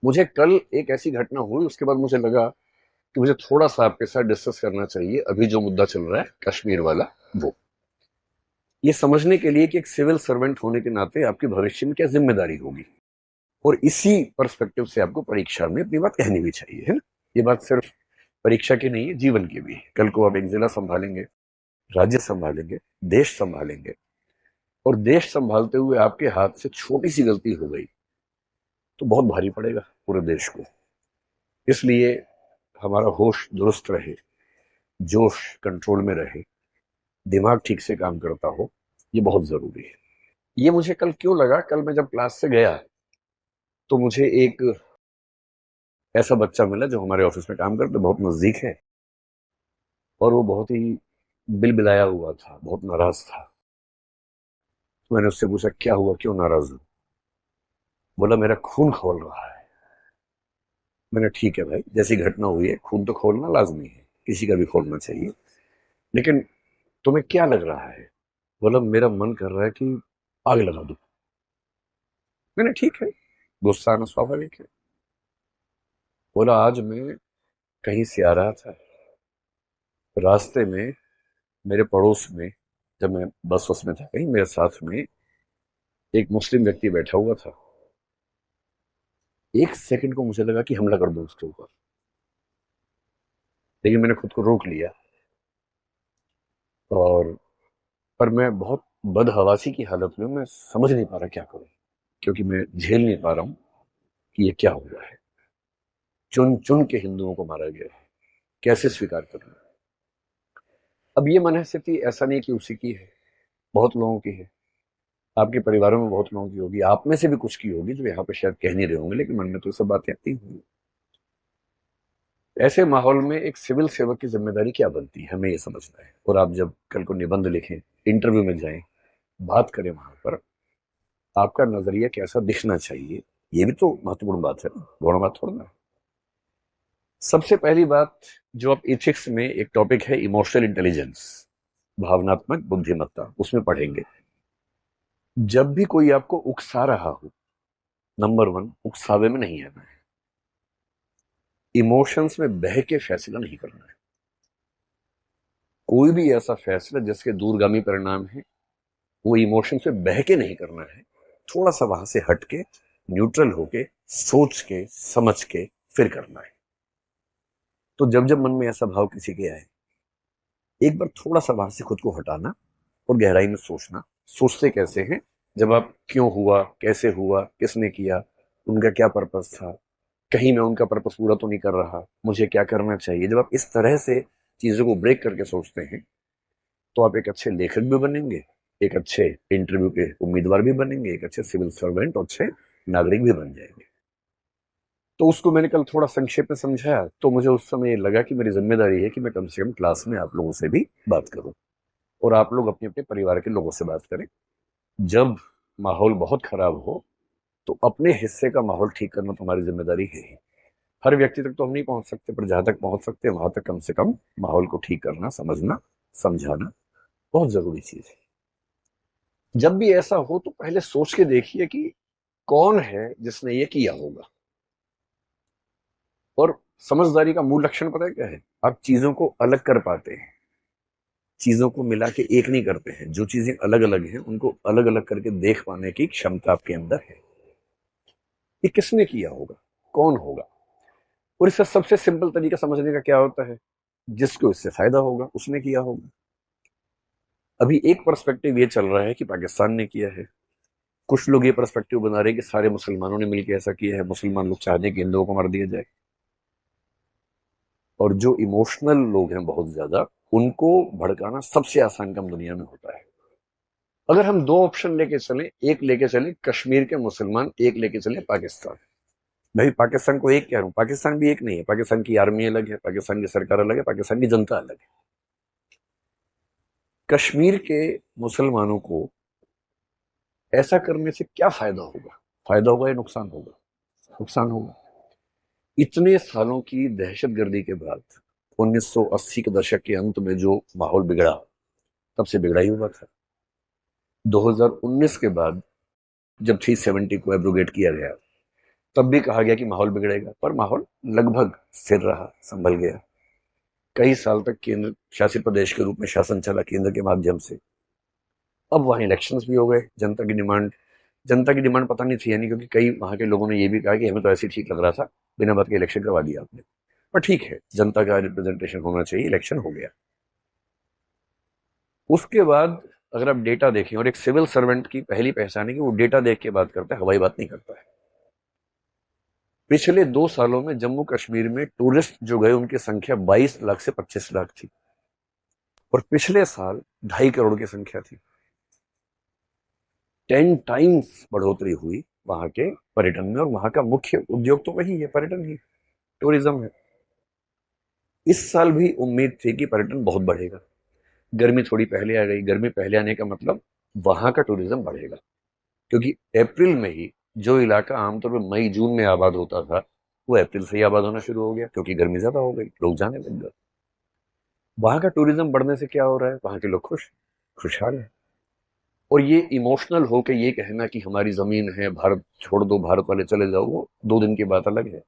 मुझे कल एक ऐसी घटना हुई, उसके बाद मुझे लगा कि मुझे थोड़ा सा आपके साथ डिस्कस करना चाहिए। अभी जो मुद्दा चल रहा है कश्मीर वाला, वो ये समझने के लिए कि एक सिविल सर्वेंट होने के नाते आपकी भविष्य में क्या जिम्मेदारी होगी, और इसी पर्सपेक्टिव से आपको परीक्षा में अपनी बात कहनी भी चाहिए, है ना। ये बात सिर्फ परीक्षा की नहीं है, जीवन की भी है। कल को आप एक जिला संभालेंगे, राज्य संभालेंगे, देश संभालेंगे, और देश संभालते हुए आपके हाथ से छोटी सी गलती हो गई तो बहुत भारी पड़ेगा पूरे देश को। इसलिए हमारा होश दुरुस्त रहे, जोश कंट्रोल में रहे, दिमाग ठीक से काम करता हो, ये बहुत जरूरी है। ये मुझे कल क्यों लगा, कल मैं जब क्लास से गया तो मुझे एक ऐसा बच्चा मिला जो हमारे ऑफिस में काम करते, बहुत नजदीक है, और वो बहुत ही बिलबिलाया हुआ था, बहुत नाराज था। तो मैंने उससे पूछा, क्या हुआ, क्यों नाराज हो? बोला, मेरा खून खौल रहा है। मैंने, ठीक है भाई, जैसी घटना हुई है खून तो खोलना लाजमी है, किसी का भी खोलना चाहिए, लेकिन तुम्हें क्या लग रहा है? बोला, मेरा मन कर रहा है कि आग लगा दूं। मैंने, ठीक है, गुस्सा आना स्वाभाविक है। बोला, आज मैं कहीं से आ रहा था, रास्ते में मेरे पड़ोस में, जब मैं बस वस में था कहीं, मेरे साथ में एक मुस्लिम व्यक्ति बैठा हुआ था। एक सेकंड को मुझे लगा कि हमला कर दूं उसके ऊपर, लेकिन मैंने खुद को रोक लिया। और पर मैं बहुत बदहवासी की हालत में, मैं समझ नहीं पा रहा क्या करूं, क्योंकि मैं झेल नहीं पा रहा हूं कि ये क्या हुआ है। चुन चुन के हिंदुओं को मारा गया है, कैसे स्वीकार करना। अब ये मनःस्थिति ऐसा नहीं कि उसी की है, बहुत लोगों की है, आपके परिवारों में बहुत लोगों की होगी, आप में से भी कुछ की होगी, जो यहाँ पे शायद कह नहीं रहे होंगे, लेकिन मन में तो ये सब बातें आती होंगी। ऐसे माहौल में एक सिविल सेवक की जिम्मेदारी क्या बनती है, हमें ये समझना है। और आप जब कल को निबंध लिखें, इंटरव्यू में जाएं, बात करें, वहां पर आपका नजरिया कैसा दिखना चाहिए, ये भी तो महत्वपूर्ण बात है, गौण बात थोड़ा ना। सबसे पहली बात जो आप एथिक्स में एक टॉपिक है, इमोशनल इंटेलिजेंस, भावनात्मक बुद्धिमत्ता, उसमें पढ़ेंगे। जब भी कोई आपको उकसा रहा हो, नंबर वन, उकसावे में नहीं आना है, इमोशंस में बह के फैसला नहीं करना है। कोई भी ऐसा फैसला जिसके दूरगामी परिणाम है, वो इमोशन से बह के नहीं करना है, थोड़ा सा वहां से हट के, न्यूट्रल होके, सोच के, समझ के फिर करना है। तो जब जब मन में ऐसा भाव किसी के आए, एक बार थोड़ा सा वहां से खुद को हटाना और गहराई में सोचना। सोचते कैसे हैं? जब आप क्यों हुआ, कैसे हुआ, किसने किया, उनका क्या पर्पस था, कहीं मैं उनका पर्पस पूरा तो नहीं कर रहा, मुझे क्या करना चाहिए। जब आप इस तरह से चीजों को ब्रेक करके सोचते हैं, तो आप एक अच्छे लेखक भी बनेंगे, एक अच्छे इंटरव्यू के उम्मीदवार भी बनेंगे, एक अच्छे सिविल सर्वेंट और अच्छे नागरिक भी बन जाएंगे। तो उसको मैंने कल थोड़ा संक्षेप में समझाया, तो मुझे उस समय लगा कि मेरी जिम्मेदारी है कि मैं कम से कम क्लास में आप लोगों से भी बात करूं, और आप लोग अपने अपने परिवार के लोगों से बात करें। जब माहौल बहुत खराब हो, तो अपने हिस्से का माहौल ठीक करना तुम्हारी जिम्मेदारी है ही। हर व्यक्ति तक तो हम नहीं पहुंच सकते, पर जहां तक पहुंच सकते हैं वहां तक कम से कम माहौल को ठीक करना, समझना, समझाना बहुत जरूरी चीज है। जब भी ऐसा हो तो पहले सोच के देखिए कि कौन है जिसने ये किया होगा। और समझदारी का मूल लक्षण पता है क्या है? आप चीजों को अलग कर पाते हैं, चीजों को मिला के एक नहीं करते हैं। जो चीजें अलग अलग हैं उनको अलग अलग करके देख पाने की क्षमता आपके अंदर है। ये किसने किया होगा, कौन होगा? और इसका सबसे सिंपल तरीका समझने का क्या होता है? जिसको इससे फायदा होगा उसने किया होगा। अभी एक पर्सपेक्टिव ये चल रहा है कि पाकिस्तान ने किया है, कुछ लोग ये पर्सपेक्टिव बना रहे हैं कि सारे मुसलमानों ने मिलकर ऐसा किया है, मुसलमान लोग चाहते हैं कि हिंदुओं को मार दिया जाए। और जो इमोशनल लोग हैं बहुत ज्यादा, उनको भड़काना सबसे आसान काम दुनिया में होता है। अगर हम दो ऑप्शन लेके चलें, एक लेके चलें कश्मीर के मुसलमान, एक लेके चलें पाकिस्तान। भाई पाकिस्तान को एक कह रहा हूं, पाकिस्तान भी एक नहीं है, पाकिस्तान की आर्मी अलग है, पाकिस्तान की सरकार अलग है, पाकिस्तान की जनता अलग है। कश्मीर के मुसलमानों को ऐसा करने से क्या फायदा होगा? फायदा होगा या नुकसान होगा? नुकसान होगा। इतने सालों की दहशतगर्दी के बाद 1980 के दशक के अंत में जो माहौल बिगड़ा, तब से बिगड़ा ही हुआ था। 2019 के बाद जब 370 को एब्रोगेट किया गया, तब भी कहा गया कि माहौल बिगड़ेगा, पर माहौल लगभग स्थिर रहा, संभल गया। कई साल तक केंद्र शासित प्रदेश के रूप में शासन चला केंद्र के माध्यम से। अब वहां इलेक्शंस भी हो गए। जनता की डिमांड पता नहीं थी यानी, क्योंकि कई वहां के लोगों ने ये भी कहा कि हमें तो ऐसे ही ठीक लग रहा था, बिना बात के इलेक्शन करवा दिया आपने। पर ठीक है, जनता का रिप्रेजेंटेशन होना चाहिए, इलेक्शन हो गया। उसके बाद अगर आप डेटा देखें, और एक सिविल सर्वेंट की पहली पहचान है कि वो डेटा देख के बात करता है, हवाई बात नहीं करता है। पिछले 2 सालों में जम्मू कश्मीर में टूरिस्ट जो गए उनकी संख्या 22 लाख से 25 लाख थी, और पिछले साल 2.5 करोड़ की संख्या थी। 10 टाइम्स बढ़ोतरी हुई वहां के पर्यटन में, और वहां का मुख्य उद्योग तो वही है, पर्यटन ही, टूरिज्म है। इस साल भी उम्मीद थी कि पर्यटन बहुत बढ़ेगा। गर्मी थोड़ी पहले आ गई। गर्मी पहले आने का मतलब वहां का टूरिज्म बढ़ेगा, क्योंकि अप्रैल में ही जो इलाका आमतौर पर मई जून में आबाद होता था, वो अप्रैल से ही आबाद होना शुरू हो गया, क्योंकि गर्मी ज्यादा हो गई, लोग जाने लग गए। वहां का टूरिज्म बढ़ने से क्या हो रहा है, वहां के लोग खुशहाल है। और ये इमोशनल हो के ये कहना कि हमारी जमीन है, भारत छोड़ दो, भारत वाले चले जाओ, वो 2 दिन की बात अलग है।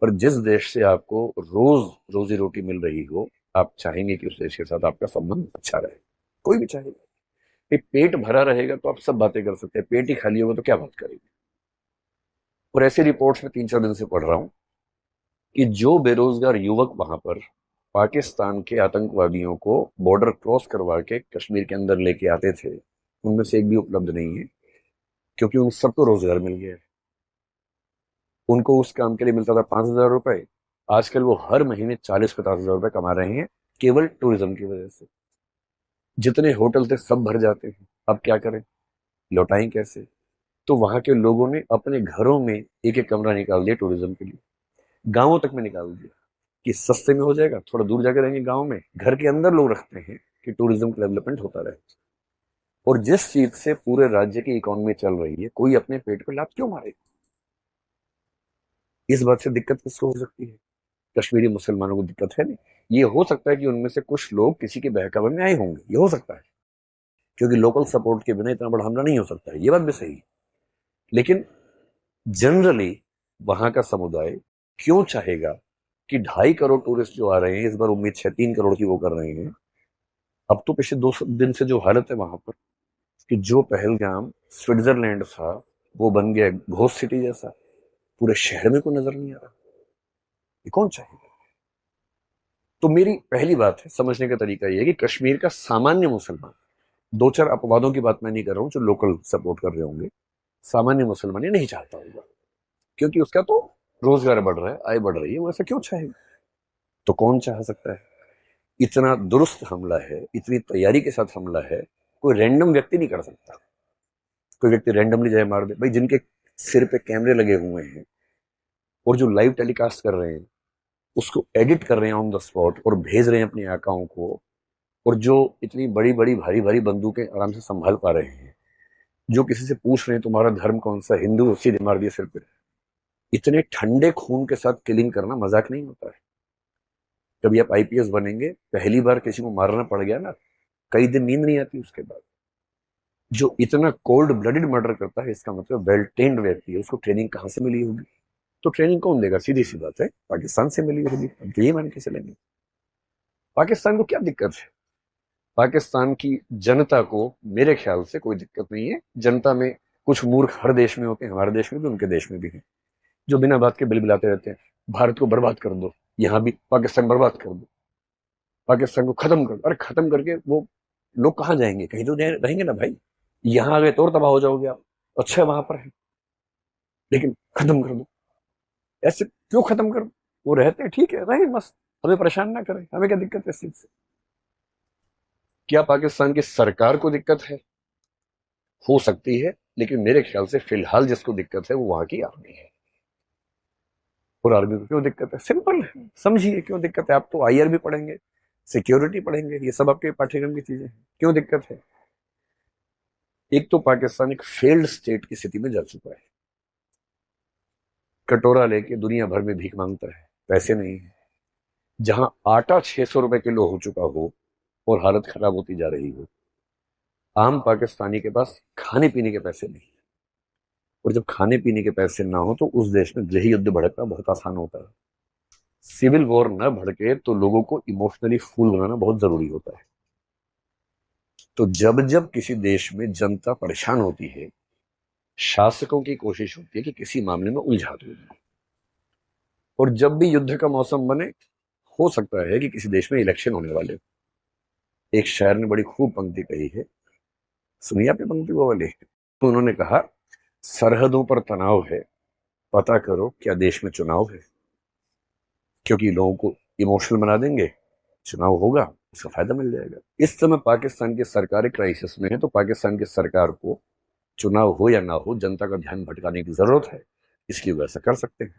पर जिस देश से आपको रोज रोजी रोटी मिल रही हो, आप चाहेंगे कि उस देश के साथ आपका संबंध अच्छा रहे। कोई भी चाहेगा। ये पेट भरा रहेगा तो आप सब बातें कर सकते हैं, पेट ही खाली होगा तो क्या बात करेंगे। और ऐसे रिपोर्ट्स में 3-4 दिन से पढ़ रहा हूं कि जो बेरोजगार युवक वहां पर पाकिस्तान के आतंकवादियों को बॉर्डर क्रॉस करवा के कश्मीर के अंदर लेके आते थे, उनमें से एक भी उपलब्ध नहीं है, क्योंकि उन सबको रोजगार मिल गया है। उनको उस काम के लिए मिलता था 5,000 रुपए, आजकल वो हर महीने 40-50 हजार रुपए कमा रहे हैं, केवल टूरिज्म की वजह से। जितने होटल थे सब भर जाते हैं। अब क्या करें, लौटाएं कैसे। तो वहां के लोगों ने अपने घरों में एक एक कमरा निकाल दिया टूरिज्म के लिए, गांवों तक में निकाल दिया कि सस्ते में हो जाएगा, थोड़ा दूर जाकर रहेंगे गांव में, घर के अंदर लोग रखते हैं कि टूरिज्म का डेवलपमेंट होता रहे। और जिस चीज से पूरे राज्य की इकोनॉमी चल रही है, कोई अपने पेट पे लात क्यों मारे। इस बात से दिक्कत किसको हो सकती है, कश्मीरी मुसलमानों को दिक्कत है नहीं। ये हो सकता है कि उनमें से कुछ लोग किसी के बहकावे में आए होंगे, ये हो सकता है, क्योंकि लोकल सपोर्ट के बिना इतना बड़ा हमला नहीं हो सकता है, ये बात भी सही है। लेकिन जनरली वहां का समुदाय क्यों चाहेगा कि 2.5 करोड़ टूरिस्ट जो आ रहे हैं, इस बार उम्मीद 3 करोड़ की वो कर रहे हैं। अब तो पिछले 2 दिन से जो हालत है वहां पर, कि जो पहलगाम स्विट्जरलैंड था वो बन गया घोस्ट सिटी जैसा, पूरे शहर में कोई नजर नहीं आ रहा। ये कौन चाहेगा। तो मेरी पहली बात है, समझने का तरीका ये है कि कश्मीर का सामान्य मुसलमान, 2-4 अपवादों की बात मैं नहीं कर रहा हूं जो लोकल सपोर्ट कर रहे होंगे, सामान्य मुसलमान ये नहीं चाहता होगा, क्योंकि उसका तो रोजगार बढ़ रहा है, आय बढ़ रही है, वो ऐसा क्यों चाहेगा। तो कौन चाह सकता है। इतना दुरुस्त हमला है, इतनी तैयारी के साथ हमला है, कोई रैंडम व्यक्ति नहीं कर सकता। कोई व्यक्ति रैंडमली जाए मार दे। भाई जिनके सिर पे कैमरे लगे हुए हैं और जो लाइव टेलीकास्ट कर रहे हैं, उसको एडिट कर रहे हैं ऑन द स्पॉट और भेज रहे हैं अपने आकाओं को, और जो इतनी बड़ी बड़ी भारी भारी बंदूकें आराम से संभाल पा रहे हैं, जो किसी से पूछ रहे हैं तुम्हारा धर्म कौन सा, हिंदू, सीधे मार दिए सिर पे। इतने ठंडे खून के साथ किलिंग करना मजाक नहीं होता है। कभी आप आईपीएस बनेंगे, पहली बार किसी को मारना पड़ गया ना, कई दिन नींद नहीं आती उसके बाद। जो इतना कोल्ड ब्लडेड मर्डर करता है, इसका मतलब वेल ट्रेन्ड व्यक्ति है, उसको ट्रेनिंग कहां से मिली होगी। तो ट्रेनिंग कौन देगा, सीधी सी बात है, पाकिस्तान से मिली होगी। हम तो ये मान के चलेंगे। पाकिस्तान को क्या दिक्कत है। पाकिस्तान की जनता को मेरे ख्याल से कोई दिक्कत नहीं है। जनता में कुछ मूर्ख हर देश में होते हैं, हमारे देश में भी, उनके देश में भी है, जो बिना बात के बिलबिलाते रहते हैं, भारत को बर्बाद कर दो, यहां भी पाकिस्तान बर्बाद कर दो, पाकिस्तान को खत्म कर दो। अरे खत्म करके वो लोग कहाँ जाएंगे, कहीं तो रहेंगे ना भाई। यहां आ गए तो और तबाह हो जाओगे आप। अच्छा वहां पर है, लेकिन खत्म कर दो। ऐसे क्यों खत्म कर दो, वो रहते हैं ठीक है, रहे मस्त, हमें परेशान ना करें, हमें क्या दिक्कत है इस चीज से। क्या पाकिस्तान की सरकार को दिक्कत है, हो सकती है, लेकिन मेरे ख्याल से फिलहाल जिसको दिक्कत है वो वहां की आर्मी है। और आर्मी को क्यों दिक्कत है, सिंपल है, समझिए क्यों दिक्कत है। आप तो आईआर भी पढ़ेंगे, सिक्योरिटी पढ़ेंगे, ये सब आपके पाठ्यक्रम की चीजें हैं। क्यों दिक्कत है। एक तो पाकिस्तान एक फेल्ड स्टेट की स्थिति में जा चुका है, कटोरा लेके दुनिया भर में भीख मांगता है, पैसे नहीं है। जहां आटा 600 रुपए किलो हो चुका हो और हालत खराब होती जा रही हो, आम पाकिस्तानी के पास खाने पीने के पैसे नहीं। और जब खाने पीने के पैसे ना हो तो उस देश में गृह युद्ध भड़कना बहुत आसान होता है। सिविल वॉर न भड़के तो लोगों को इमोशनली फूल बनाना बहुत जरूरी होता है। तो जब जब किसी देश में जनता परेशान होती है, शासकों की कोशिश होती है कि किसी मामले में उलझा दो। और जब भी युद्ध का मौसम बने, हो सकता है कि किसी देश में इलेक्शन होने वाले। एक शायर ने बड़ी खूब पंक्ति कही है, सुनिए आपने पंक्ति वो वाली। तो उन्होंने कहा, सरहदों पर तनाव है, पता करो क्या देश में चुनाव है। क्योंकि लोगों को इमोशनल बना देंगे, चुनाव होगा, उसका फायदा मिल जाएगा। इस समय पाकिस्तान की सरकार क्राइसिस में है, तो पाकिस्तान की सरकार को चुनाव हो या ना हो जनता का ध्यान भटकाने की जरूरत है, इसलिए वैसा कर सकते हैं।